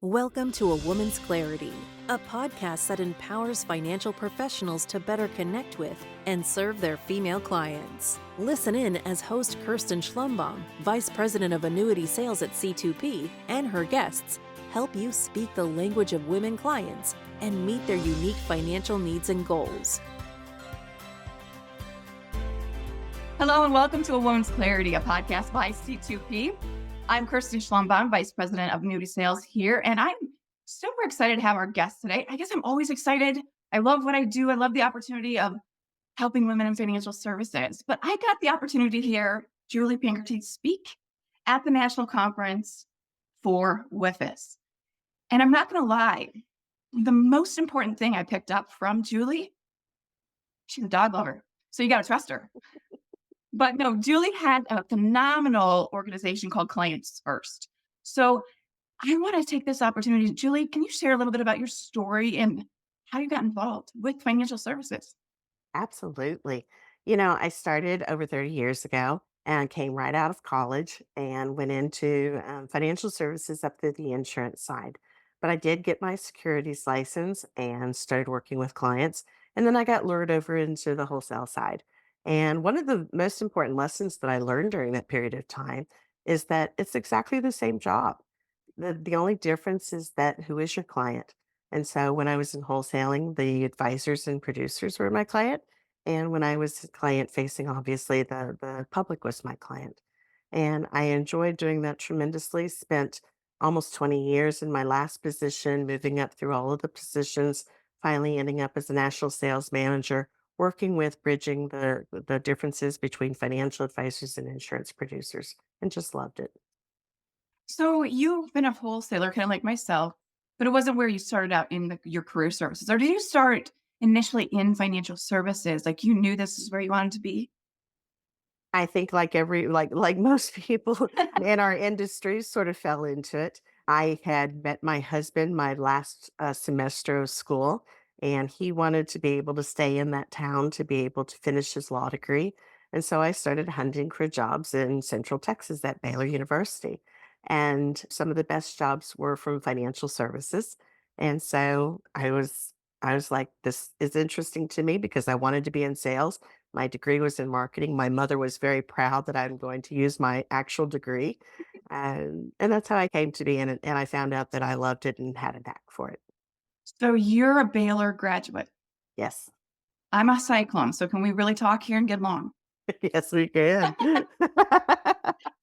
Welcome to A Woman's Clarity, a podcast that empowers financial professionals to better connect with and serve their female clients. Listen in as host Kirsten Schlumbohm, Vice President of Annuity Sales at C2P, and her guests help you speak the language of women clients and meet their unique financial needs and goals. Hello and welcome to A Woman's Clarity, a podcast by C2P. I'm Kirsten Schlumbohm, Vice President of Annuity Sales here, and I'm super excited to have our guest today. I guess I'm always excited. I love what I do. I love the opportunity of helping women in financial services. But I got the opportunity to hear Julie Pinkerton speak at the national conference for WIFIS. And I'm not going to lie, the most important thing I picked up from Julie, she's a dog lover. So you got to trust her. But no, Julie had a phenomenal organization called ClientFirst. So I want to take this opportunity. Julie, can you share a little bit about your story and how you got involved with financial services? Absolutely. I started over 30 years ago and came right out of college and went into financial services up to the insurance side. But I did get my securities license and started working with clients. And then I got lured over into the wholesale side. And one of the most important lessons that I learned during that period of time is that it's exactly the same job. The only difference is that who is your client? And so when I was in wholesaling, the advisors and producers were my client. And when I was client facing, obviously the public was my client. And I enjoyed doing that tremendously. Spent almost 20 years in my last position, moving up through all of the positions, finally ending up as a national sales manager, working with bridging the differences between financial advisors and insurance producers, and just loved it. So you've been a wholesaler, kind of like myself, but it wasn't where you started out in your career services. Or did you start initially in financial services? Like you knew this is where you wanted to be? I think like most people in our industry sort of fell into it. I had met my husband my last semester of school, and he wanted to be able to stay in that town to be able to finish his law degree. And so I started hunting for jobs in Central Texas at Baylor University. And some of the best jobs were from financial services. And so I was like, this is interesting to me because I wanted to be in sales. My degree was in marketing. My mother was very proud that I'm going to use my actual degree. And that's how I came to be in it. And I found out that I loved it and had a knack for it. So you're a Baylor graduate. Yes. I'm a cyclone. So can we really talk here and get along? Yes, we can.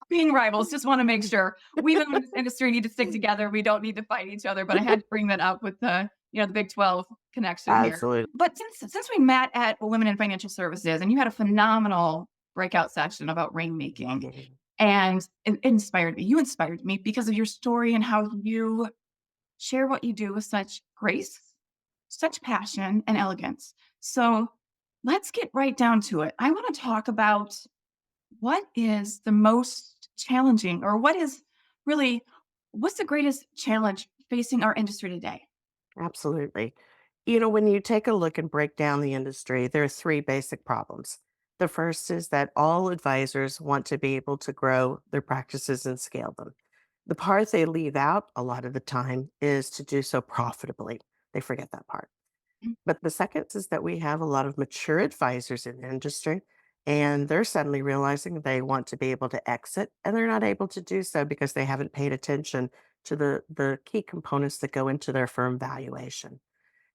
Being rivals, just want to make sure we in this industry need to stick together. We don't need to fight each other. But I had to bring that up with the Big 12 connection here. Absolutely. But since we met at Women in Financial Services, and you had a phenomenal breakout session about rainmaking, and it inspired me. You inspired me because of your story and how you share what you do with such grace, such passion, and elegance. So let's get right down to it. I want to talk about what is the most challenging, or what's the greatest challenge facing our industry today? Absolutely. When you take a look and break down the industry, there are three basic problems. The first is that all advisors want to be able to grow their practices and scale them. The part they leave out a lot of the time is to do so profitably. They forget that part. But the second is that we have a lot of mature advisors in the industry, and they're suddenly realizing they want to be able to exit, and they're not able to do so because they haven't paid attention to the key components that go into their firm valuation.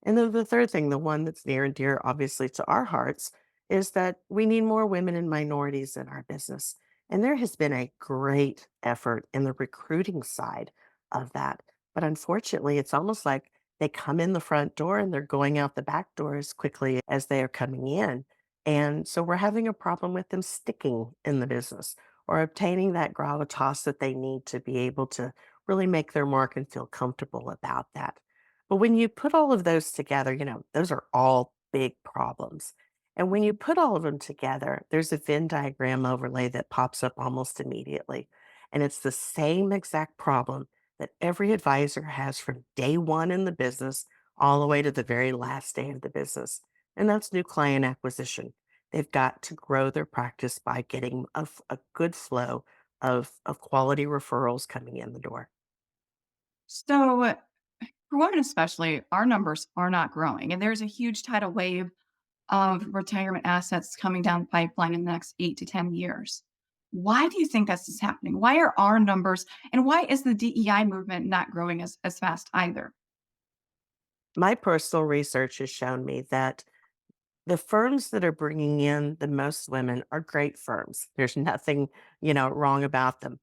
And then the third thing, the one that's near and dear, obviously, to our hearts, is that we need more women and minorities in our business. And there has been a great effort in the recruiting side of that. But unfortunately, it's almost like they come in the front door and they're going out the back door as quickly as they are coming in. And so we're having a problem with them sticking in the business or obtaining that gravitas that they need to be able to really make their mark and feel comfortable about that. But when you put all of those together, those are all big problems. And when you put all of them together, there's a Venn diagram overlay that pops up almost immediately. And it's the same exact problem that every advisor has from day one in the business all the way to the very last day of the business. And that's new client acquisition. They've got to grow their practice by getting a good flow of quality referrals coming in the door. So, for women especially, our numbers are not growing, and there's a huge tidal wave of retirement assets coming down the pipeline in the next 8 to 10 years. Why do you think this is happening? Why are our numbers, and why is the DEI movement not growing as fast either? My personal research has shown me that the firms that are bringing in the most women are great firms. There's nothing, wrong about them,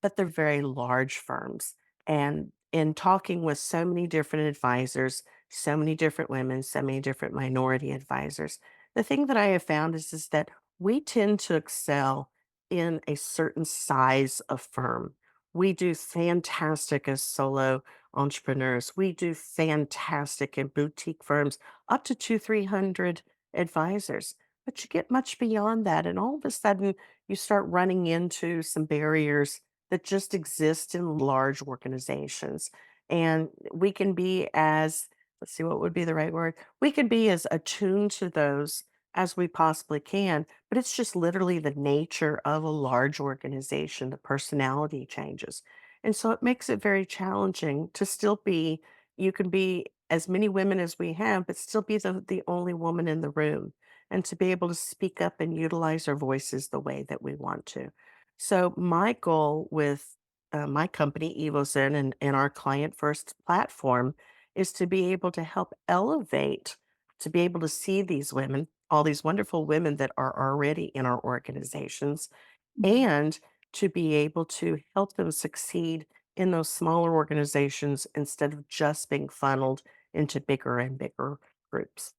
but they're very large firms. And in talking with so many different advisors, so many different women, so many different minority advisors, the thing that I have found is that we tend to excel in a certain size of firm. We do fantastic as solo entrepreneurs. We do fantastic in boutique firms up to 300 advisors. But you get much beyond that. And all of a sudden, you start running into some barriers that just exist in large organizations. And we can be as, let's see, what would be the right word? We can be as attuned to those as we possibly can, but it's just literally the nature of a large organization. The personality changes. And so it makes it very challenging to still be, you can be as many women as we have, but still be the only woman in the room and to be able to speak up and utilize our voices the way that we want to. So my goal with my company, Evozen, and our ClientFirst platform is to be able to help elevate, to be able to see these women, all these wonderful women that are already in our organizations, Mhm. and to be able to help them succeed in those smaller organizations instead of just being funneled into bigger and bigger groups.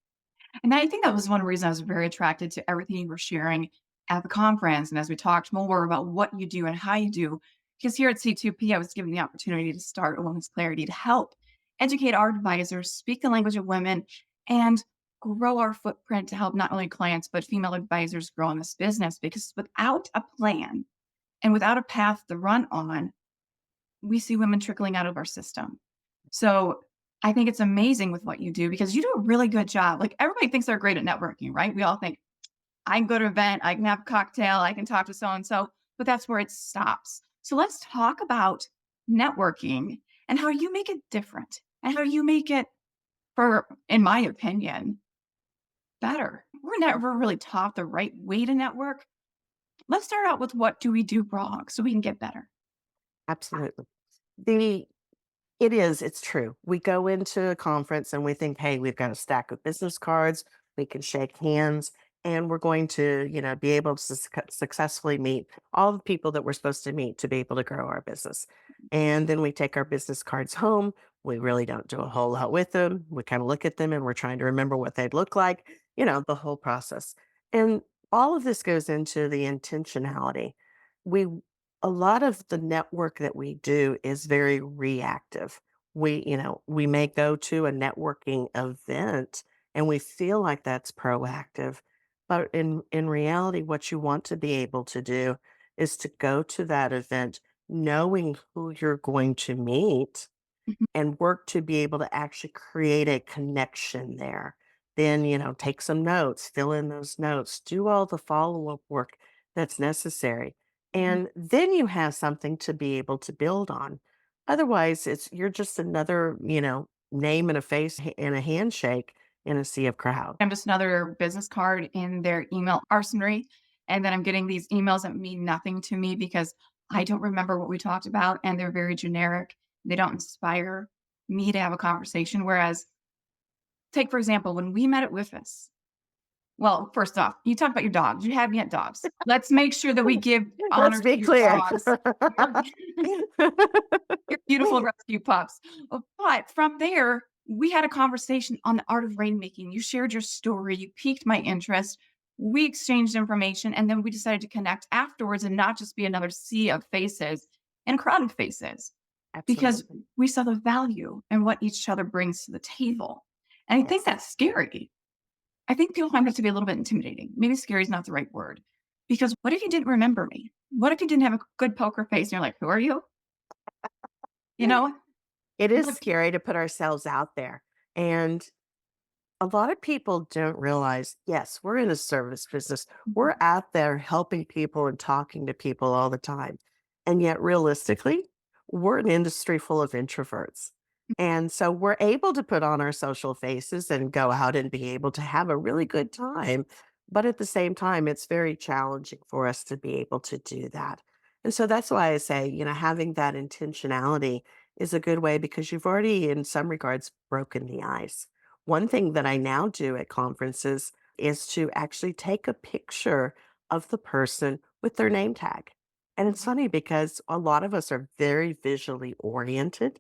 And I think that was one reason I was very attracted to everything you were sharing at the conference. And as we talked more about what you do and how you do, because here at C2P, I was given the opportunity to start a Women's Clarity to help educate our advisors, speak the language of women, and grow our footprint to help not only clients, but female advisors grow in this business. Because without a plan and without a path to run on, we see women trickling out of our system. So I think it's amazing with what you do because you do a really good job. Like everybody thinks they're great at networking, right? We all think I can go to an event, I can have a cocktail, I can talk to so and so, but that's where it stops. So let's talk about networking and how you make it different and how you make it, for, in my opinion, better. We're never really taught the right way to network. Let's start out with what do we do wrong so we can get better. Absolutely. The it's true. We go into a conference and we think, hey, we've got a stack of business cards, we can shake hands, and we're going to, be able to successfully meet all the people that we're supposed to meet to be able to grow our business. And then we take our business cards home. We really don't do a whole lot with them. We kind of look at them and we're trying to remember what they'd look like, the whole process. And all of this goes into the intentionality. We A lot of the network that we do is very reactive. We may go to a networking event and we feel like that's proactive, but in reality, what you want to be able to do is to go to that event knowing who you're going to meet Mhm. and work to be able to actually create a connection there. Then, take some notes, fill in those notes, do all the follow up work that's necessary. Mhm. And then you have something to be able to build on. Otherwise, you're just another, name and a face and a handshake in a sea of crowd. I'm just another business card in their email arsenal. And then I'm getting these emails that mean nothing to me because I don't remember what we talked about and they're very generic. They don't inspire me to have a conversation. Whereas, take for example, when we met at WIFIS, well, first off, you talk about your dogs. You have yet dogs. Let's make sure that we give Let's honor to be your clear. dogs. Your your beautiful rescue pups. But from there, we had a conversation on the art of rainmaking. You shared your story, you piqued my interest. We exchanged information, and then we decided to connect afterwards and not just be another sea of faces and crowded faces because Absolutely. we saw the value in what each other brings to the table. And I think Yes. that's scary. I think people find that to be a little bit intimidating. Maybe scary is not the right word. Because what if you didn't remember me? What if you didn't have a good poker face and you're like, who are you? You know? It is But scary to put ourselves out there. And a lot of people don't realize, yes, we're in a service business. We're out there helping people and talking to people all the time. And yet, realistically, we're an industry full of introverts. And so we're able to put on our social faces and go out and be able to have a really good time. But at the same time, it's very challenging for us to be able to do that. And so that's why I say, having that intentionality is a good way because you've already, in some regards, broken the ice. One thing that I now do at conferences is to actually take a picture of the person with their name tag. And it's Mhm. funny because a lot of us are very visually oriented.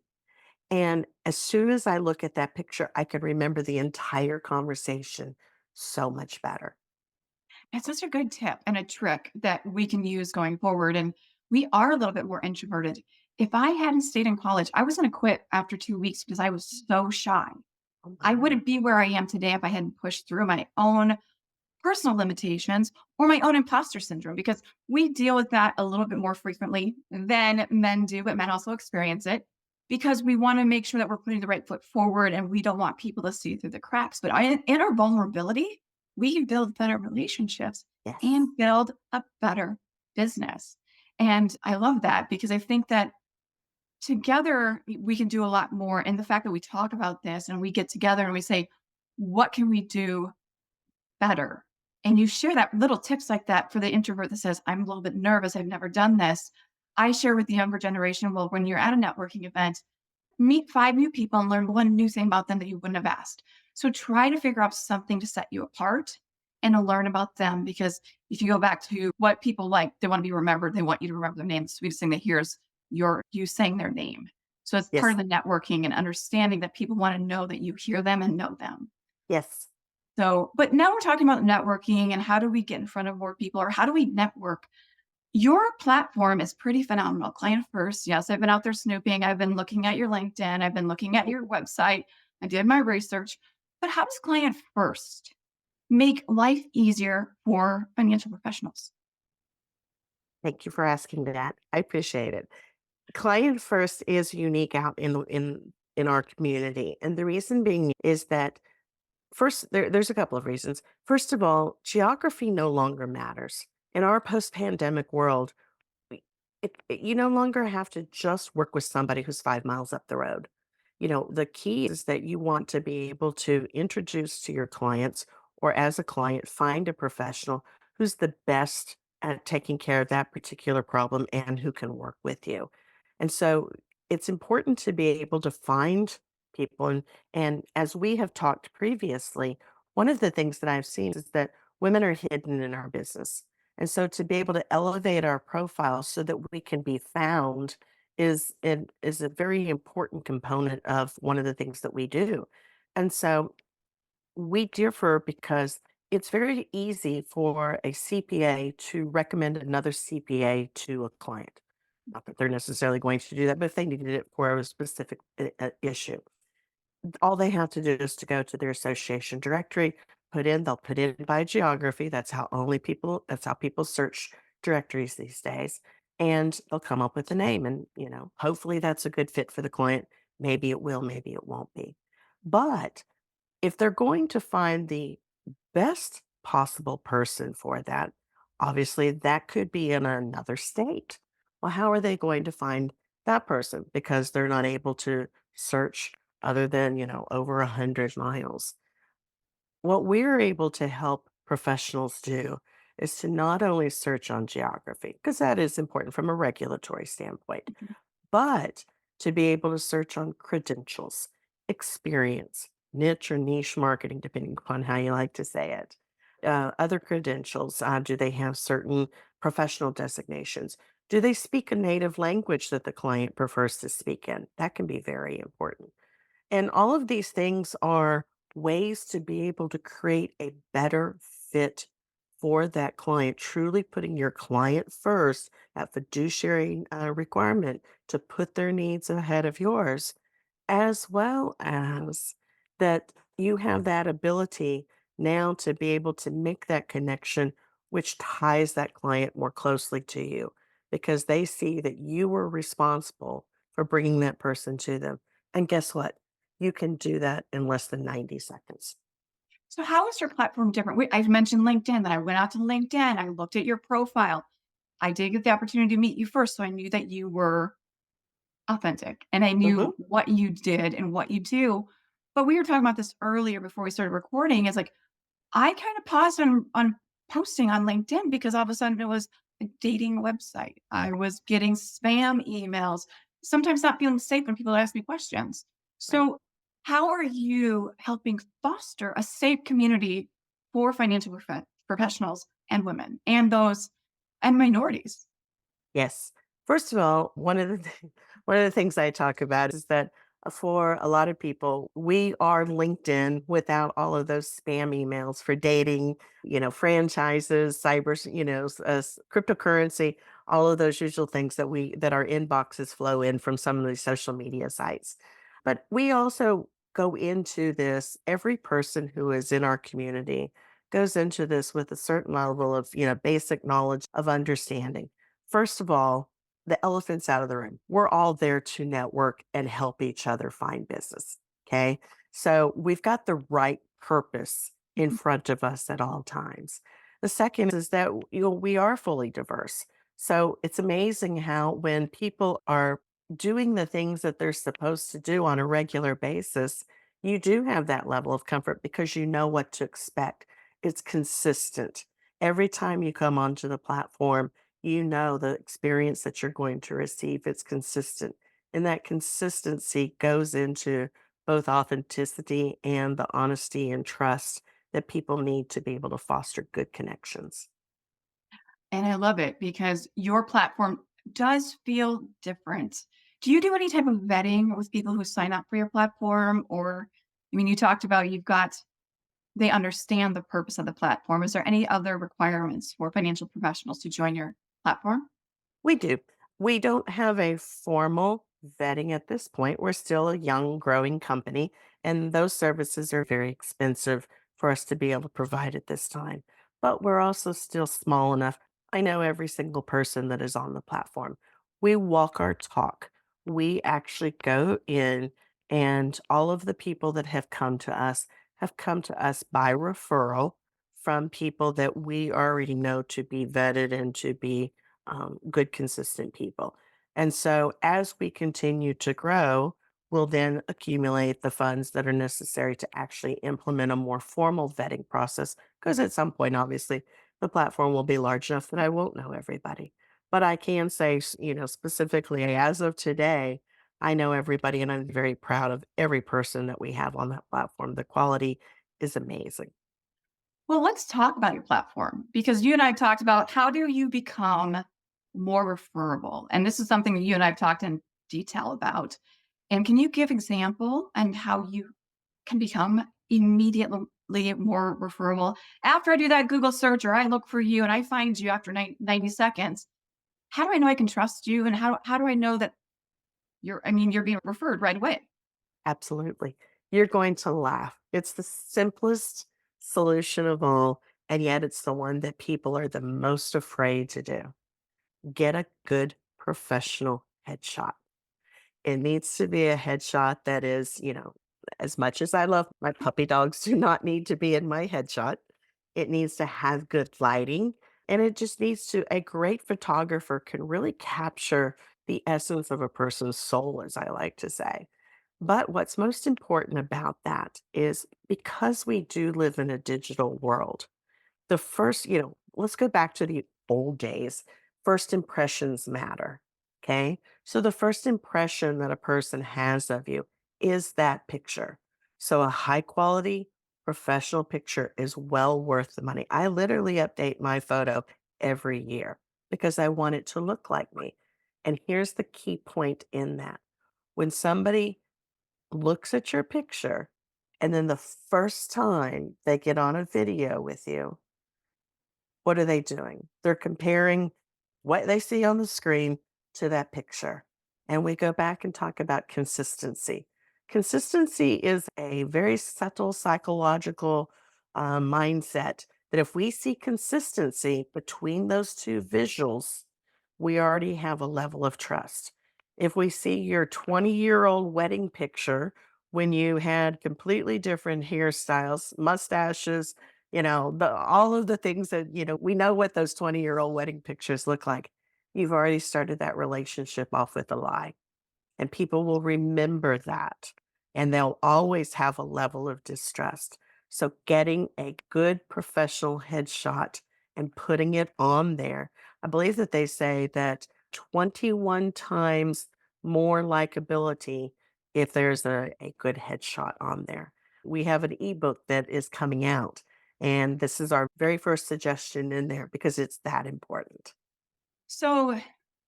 And as soon as I look at that picture, I can remember the entire conversation so much better. It's such a good tip and a trick that we can use going forward. And we are a little bit more introverted. If I hadn't stayed in college, I was going to quit after 2 weeks because I was so shy. Oh I my. wouldn't be where I am today if I hadn't pushed through my own personal limitations or my own imposter syndrome because we deal with that a little bit more frequently than men do, but men also experience it because we want to make sure that we're putting the right foot forward and we don't want people to see through the cracks. But in our vulnerability, we can build better relationships Yes. and build a better business. And I love that because I think that together we can do a lot more. And the fact that we talk about this and we get together and we say, what can we do better? And you share that little tips like that for the introvert that says, I'm a little bit nervous. I've never done this. I share with the younger generation, well, when you're at a networking event, meet 5 new people and learn one new thing about them that you wouldn't have asked. So try to figure out something to set you apart and to learn about them. Because if you go back to what people like, they want to be remembered. They want you to remember their name. The sweetest thing they hear is you saying their name. So it's part Yes. of the networking and understanding that people want to know that you hear them and know them. Yes. So, but now we're talking about networking and how do we get in front of more people or how do we network? Your platform is pretty phenomenal. Client First. Yes, I've been out there snooping. I've been looking at your LinkedIn. I've been looking at your website. I did my research. But how does Client First make life easier for financial professionals? Thank you for asking that. I appreciate it. Client First is unique out in our community. And the reason being is that first, there's a couple of reasons. First of all, geography no longer matters. In our post-pandemic world, we you no longer have to just work with somebody who's 5 miles up the road. The key is that you want to be able to introduce to your clients or as a client, find a professional who's the best at taking care of that particular problem and who can work with you. And so it's important to be able to find people. And as we have talked previously, one of the things that I've seen is that women are hidden in our business. And so to be able to elevate our profile so that we can be found is a very important component of one of the things that we do. And so we differ because it's very easy for a CPA to recommend another CPA to a client. Not that they're necessarily going to do that, but if they needed it for a specific issue, all they have to do is to go to their association directory, they'll put in by geography. That's how people search directories these days. And they'll come up with a name. And, hopefully that's a good fit for the client. Maybe it will, maybe it won't be. But if they're going to find the best possible person for that, obviously that could be in another state. Well, how are they going to find that person? Because they're not able to search other than, over 100 miles. What we're able to help professionals do is to not only search on geography, because that is important from a regulatory standpoint, but to be able to search on credentials, experience, niche or niche marketing, depending upon how you like to say it. Other credentials, do they have certain professional designations? Do they speak a native language that the client prefers to speak in? That can be very important. And all of these things are ways to be able to create a better fit for that client, truly putting your client first, that fiduciary requirement to put their needs ahead of yours, as well as that you have that ability now to be able to make that connection, which ties that client more closely to you because they see that you were responsible for bringing that person to them. And guess what? You can do that in less than 90 seconds. So, how is your platform different? I mentioned LinkedIn, that I went out to LinkedIn, I looked at your profile. I did get the opportunity to meet you first, so I knew that you were authentic and I Hmm. knew what you did and what you do. But we were talking about this earlier before we started recording. It's like I kind of paused on posting on LinkedIn because all of a sudden it was a dating website. I was getting spam emails, sometimes not feeling safe when people ask me questions. Right. So, how are you helping foster a safe community for financial professionals and women and those and minorities? Yes. First of all, one of the things I talk about is that for a lot of people, we are LinkedIn without all of those spam emails for dating, franchises, cryptocurrency, all of those usual things that our inboxes flow in from some of these social media sites. But we also go into this, every person who is in our community goes into this with a certain level of, basic knowledge of understanding. First of all, the elephant's out of the room. We're all there to network and help each other find business. Okay. So we've got the right purpose in front of us at all times. The second is that, we are fully diverse. So it's amazing how when people are doing the things that they're supposed to do on a regular basis, you do have that level of comfort because you know what to expect. It's consistent. Every time you come onto the platform, you know the experience that you're going to receive. It's consistent. And that consistency goes into both authenticity and the honesty and trust that people need to be able to foster good connections. And I love it because your platform does feel different. Do you do any type of vetting with people who sign up for your platform? Or, I mean, you talked about they understand the purpose of the platform. Is there any other requirements for financial professionals to join your platform? We do. We don't have a formal vetting at this point. We're still a young, growing company, and those services are very expensive for us to be able to provide at this time. But we're also still small enough. I know every single person that is on the platform. We walk our talk. We actually go in, and all of the people that have come to us by referral from people that we already know to be vetted and to be good, consistent people. And so as we continue to grow, we'll then accumulate the funds that are necessary to actually implement a more formal vetting process. Because at some point, obviously, the platform will be large enough that I won't know everybody. But I can say, specifically as of today, I know everybody and I'm very proud of every person that we have on that platform. The quality is amazing. Well, let's talk about your platform because you and I talked about how do you become more referable? And this is something that you and I have talked in detail about. And can you give example and how you can become immediately more referable? After I do that Google search or I look for you and I find you after 90 seconds, how do I know I can trust you? And how do I know that you're being referred right away? Absolutely. You're going to laugh. It's the simplest solution of all, and yet it's the one that people are the most afraid to do. Get a good professional headshot. It needs to be a headshot that is, as much as I love my puppy dogs do not need to be in my headshot. It needs to have good lighting and it just needs to a great photographer can really capture the essence of a person's soul, as I like to say. But what's most important about that is because we do live in a digital world, the first, let's go back to the old days. First impressions matter. Okay. So the first impression that a person has of you is that picture. So a high quality professional picture is well worth the money. I literally update my photo every year because I want it to look like me. And here's the key point in that. When somebody looks at your picture and then the first time they get on a video with you, what are they doing? They're comparing what they see on the screen to that picture. And we go back and talk about consistency. Consistency is a very subtle psychological mindset that if we see consistency between those two visuals, we already have a level of trust. If we see your 20-year-old wedding picture when you had completely different hairstyles, mustaches, all of the things that, we know what those 20-year-old wedding pictures look like. You've already started that relationship off with a lie. and people will remember that. And they'll always have a level of distrust. So, getting a good professional headshot and putting it on there, I believe that they say that 21 times more likability if there's a good headshot on there. We have an ebook that is coming out, and this is our very first suggestion in there because it's that important. So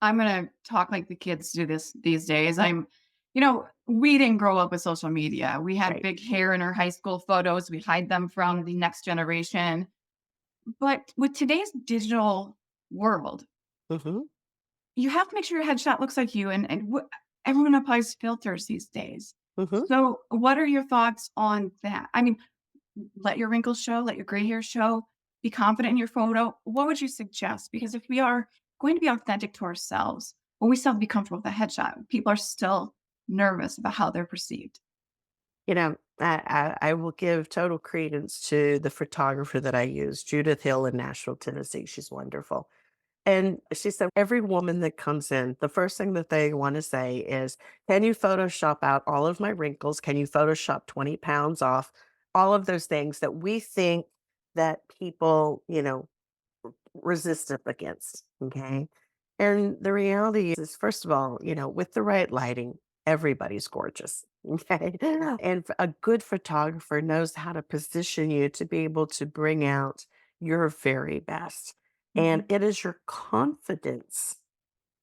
I'm going to talk like the kids do this these days. We didn't grow up with social media. We had Right. big hair in our high school photos. We hide them from the next generation. But with today's digital world, Hmm. you have to make sure your headshot looks like you. Everyone applies filters these days. Hmm. So, what are your thoughts on that? I mean, let your wrinkles show, let your gray hair show, be confident in your photo. What would you suggest? Because if we are going to be authentic to ourselves, well, we still have to be comfortable with the headshot. People are still nervous about how they're perceived. I will give total credence to the photographer that I use, Judith Hill in Nashville, Tennessee. She's wonderful. And she said, every woman that comes in, the first thing that they want to say is, can you Photoshop out all of my wrinkles? Can you Photoshop 20 pounds off? All of those things that we think that people, resistant against. Okay. And the reality is, first of all, with the right lighting, everybody's gorgeous. Okay. And a good photographer knows how to position you to be able to bring out your very best. And Mhm. it is your confidence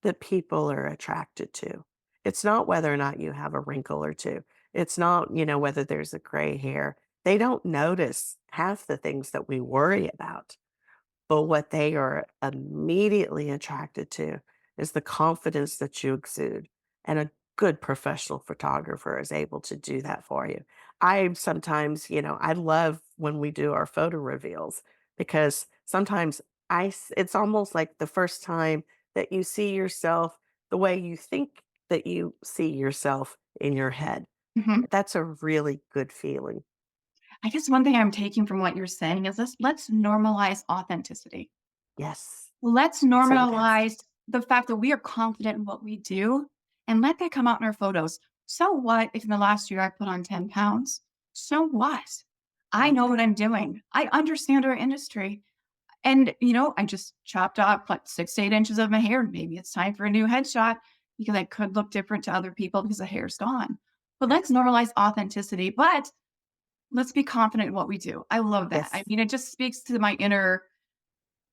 that people are attracted to. It's not whether or not you have a wrinkle or two. It's not, whether there's a gray hair. They don't notice half the things that we worry about. But what they are immediately attracted to is the confidence that you exude. And a good professional photographer is able to do that for you. I sometimes, I love when we do our photo reveals because sometimes it's almost like the first time that you see yourself the way you think that you see yourself in your head. Mhm. That's a really good feeling. I guess one thing I'm taking from what you're saying is let's normalize authenticity. Yes. Let's So, yes, normalize the fact that we are confident in what we do and let that come out in our photos. So what if in the last year I put on 10 pounds? So what? I right. know what I'm doing. I understand our industry. And, I just chopped off like 6 to 8 inches of my hair. Maybe it's time for a new headshot because I could look different to other people because the hair's gone. But let's Yes. normalize authenticity. But let's be confident in what we do. I love that. I Yes. mean, it just speaks to my inner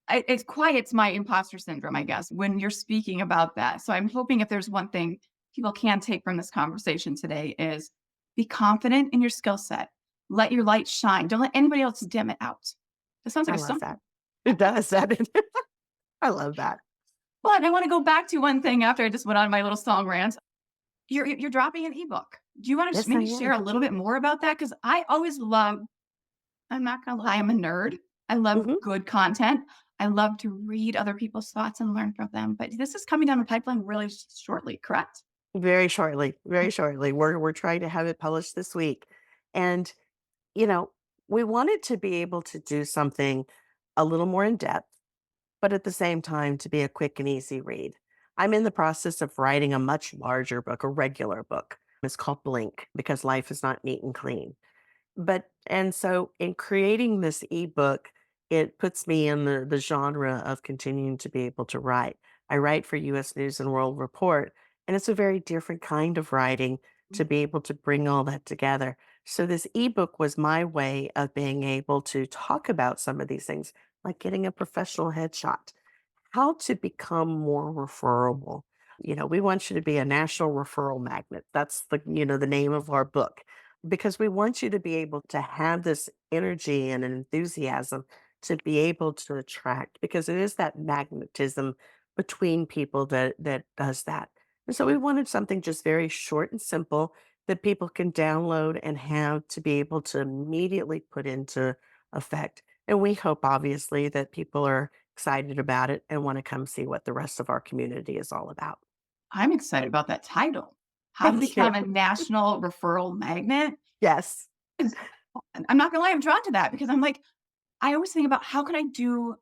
it quiets my imposter syndrome, I guess, when you're speaking about that. So I'm hoping if there's one thing people can take from this conversation today is be confident in your skill set. Let your light shine. Don't let anybody else dim it out. That sounds like I a love song. that. It does that. I love that. But I want to go back to one thing after I just went on my little song rant. You're dropping an ebook. Do you want to Yes, I maybe share am. a little bit more about that? Because I always love I'm not gonna lie, I'm a nerd. I love Mhm. good content. I love to read other people's thoughts and learn from them, but this is coming down the pipeline really shortly, correct? Very shortly, very shortly. We're trying to have it published this week. And, you know, we wanted to be able to do something a little more in depth, but at the same time to be a quick and easy read. I'm in the process of writing a much larger book, a regular book. It's called Blink because life is not neat and clean. But and so in creating this ebook, it puts me in the genre of continuing to be able to write. I write for US News and World Report, and it's a very different kind of writing to be able to bring all that together. So this ebook was my way of being able to talk about some of these things, like getting a professional headshot, how to become more referable. We want you to be a national referral magnet. That's the name of our book because we want you to be able to have this energy and enthusiasm to be able to attract because it is that magnetism between people that does that. And so we wanted something just very short and simple that people can download and have to be able to immediately put into effect. And we hope obviously that people are excited about it and want to come see what the rest of our community is all about. I'm excited about that title. How to Thank you. become a national referral magnet. Yes. Is I'm not gonna lie, I'm drawn to that because I'm like, I always think about how can I do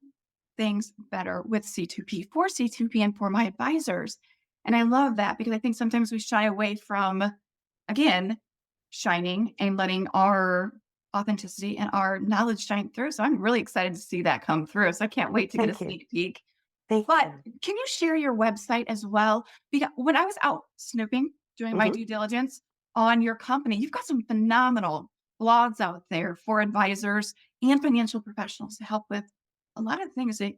things better with C2P for C2P and for my advisors. And I love that because I think sometimes we shy away from, again, shining and letting our authenticity and our knowledge shine through. So I'm really excited to see that come through. So I can't wait to get a Thank you. sneak peek. Thank But you. can you share your website as well? Because when I was out snooping, doing my Mhm. due diligence on your company, you've got some phenomenal blogs out there for advisors and financial professionals to help with a lot of things that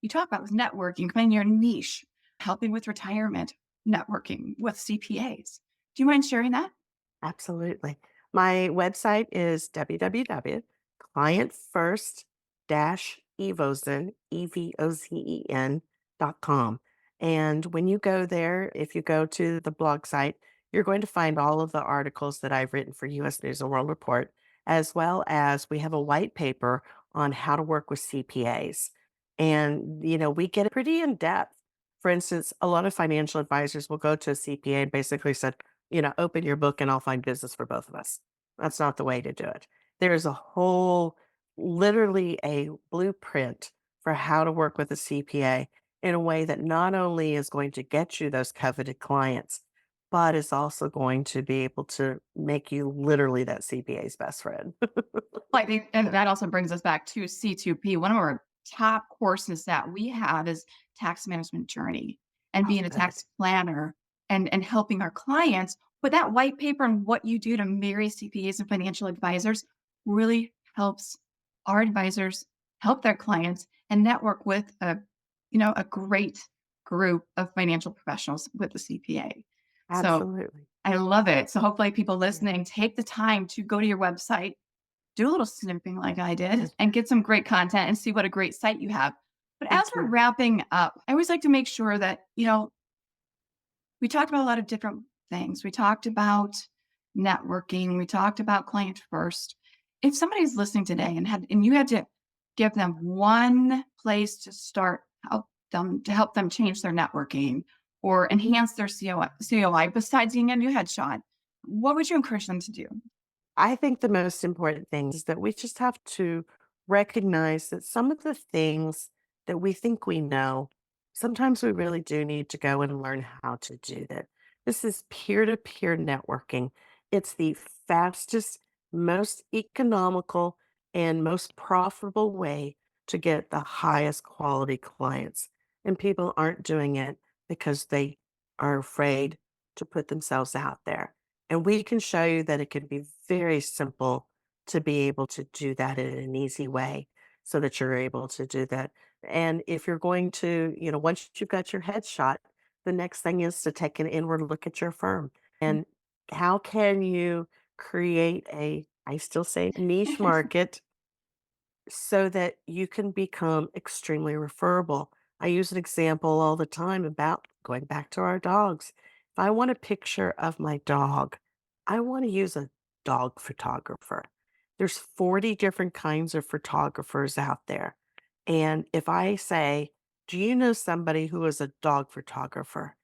you talk about with networking, finding your niche, helping with retirement, networking with CPAs. Do you mind sharing that? Absolutely. My website is www.clientfirst-evozen, evozen.com. And when you go there, if you go to the blog site, you're going to find all of the articles that I've written for US News and World Report, as well as we have a white paper on how to work with CPAs. And, we get pretty in depth. For instance, a lot of financial advisors will go to a CPA and basically said, open your book and I'll find business for both of us. That's not the way to do it. There's a whole, literally a blueprint for how to work with a CPA in a way that not only is going to get you those coveted clients, but is also going to be able to make you literally that CPA's best friend. Well, I think, and that also brings us back to C2P. One of our top courses that we have is tax management journey and Oh, being a good. tax planner and helping our clients. But that white paper and what you do to marry CPAs and financial advisors really helps our advisors help their clients and network with a great group of financial professionals with the CPA. So Absolutely. I love it. So hopefully people Yeah. listening take the time to go to your website, do a little snipping like I did, Yes. and get some great content and see what a great site you have. But as Thank we're you. wrapping up, I always like to make sure that, we talked about a lot of different things. We talked about networking, we talked about client first. If somebody's listening today and you had to give them one place to start, help them change their networking or enhance their COI besides getting a new headshot, what would you encourage them to do? I think the most important thing is that we just have to recognize that some of the things that we think we know, sometimes we really do need to go and learn how to do that. This is peer to peer networking. It's the fastest, most economical, and most profitable way to get the highest quality clients. And people aren't doing it because they are afraid to put themselves out there. And we can show you that it can be very simple to be able to do that in an easy way so that you're able to do that. And if you're going to, once you've got your headshot, the next thing is to take an inward look at your firm. And how can you create I still say niche market so that you can become extremely referable. I use an example all the time about going back to our dogs. If I want a picture of my dog, I want to use a dog photographer. There's 40 different kinds of photographers out there. And if I say, do you know somebody who is a dog photographer?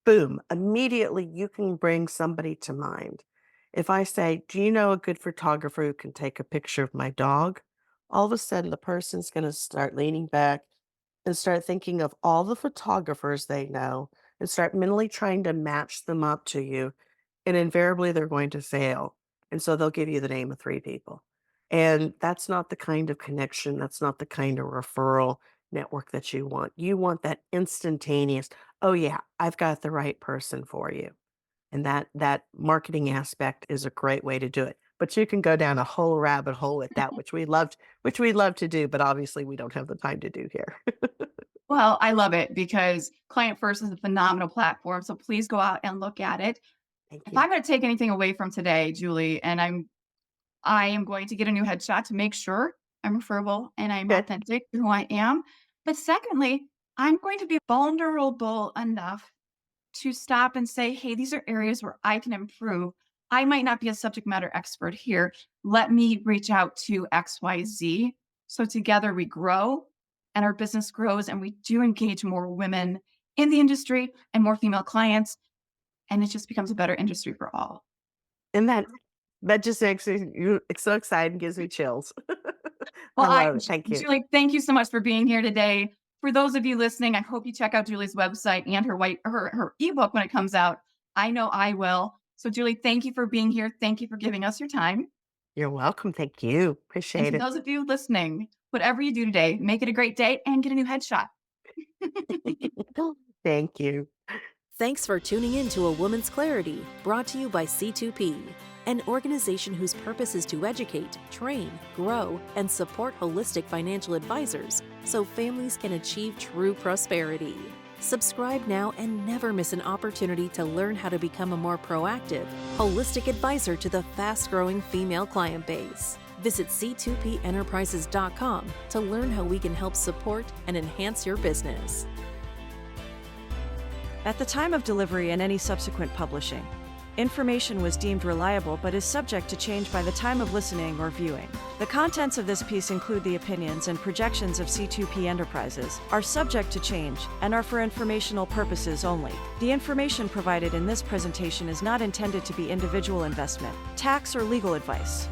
Boom, immediately you can bring somebody to mind. If I say, do you know a good photographer who can take a picture of my dog? All of a sudden the person's going to start leaning back and start thinking of all the photographers they know and start mentally trying to match them up to you. And invariably they're going to fail. And so they'll give you the name of three people. And that's not the kind of connection, that's not the kind of referral network that you want. You want that instantaneous, oh yeah, I've got the right person for you. And that marketing aspect is a great way to do it. But you can go down a whole rabbit hole with that, which we love to do, but obviously we don't have the time to do here. Well, I love it because ClientFirst is a phenomenal platform. So please go out and look at it. Thank If you. I'm going to take anything away from today, Julie, and I am going to get a new headshot to make sure I'm referable and I'm Good. authentic to who I am. But secondly, I'm going to be vulnerable enough to stop and say, hey, these are areas where I can improve. I might not be a subject matter expert here. Let me reach out to XYZ. So together we grow and our business grows and we do engage more women in the industry and more female clients. And it just becomes a better industry for all. And that just makes me so excited and gives me chills. Well, I love it. Thank you. Julie, thank you so much for being here today, For those of you listening, I hope you check out Julie's website and her ebook when it comes out. I know I will. So Julie, thank you for being here. Thank you for giving us your time. You're welcome. Thank you. And Appreciate to it. those of you listening, whatever you do today, make it a great day and get a new headshot. Thank you. Thanks for tuning in to A Woman's Clarity, brought to you by C2P, an organization whose purpose is to educate, train, grow, and support holistic financial advisors so families can achieve true prosperity. Subscribe now and never miss an opportunity to learn how to become a more proactive, holistic advisor to the fast-growing female client base. Visit c2penterprises.com to learn how we can help support and enhance your business. At the time of delivery and any subsequent publishing, information was deemed reliable but is subject to change by the time of listening or viewing. The contents of this piece include the opinions and projections of C2P Enterprises, are subject to change, and are for informational purposes only. The information provided in this presentation is not intended to be individual investment, tax, or legal advice.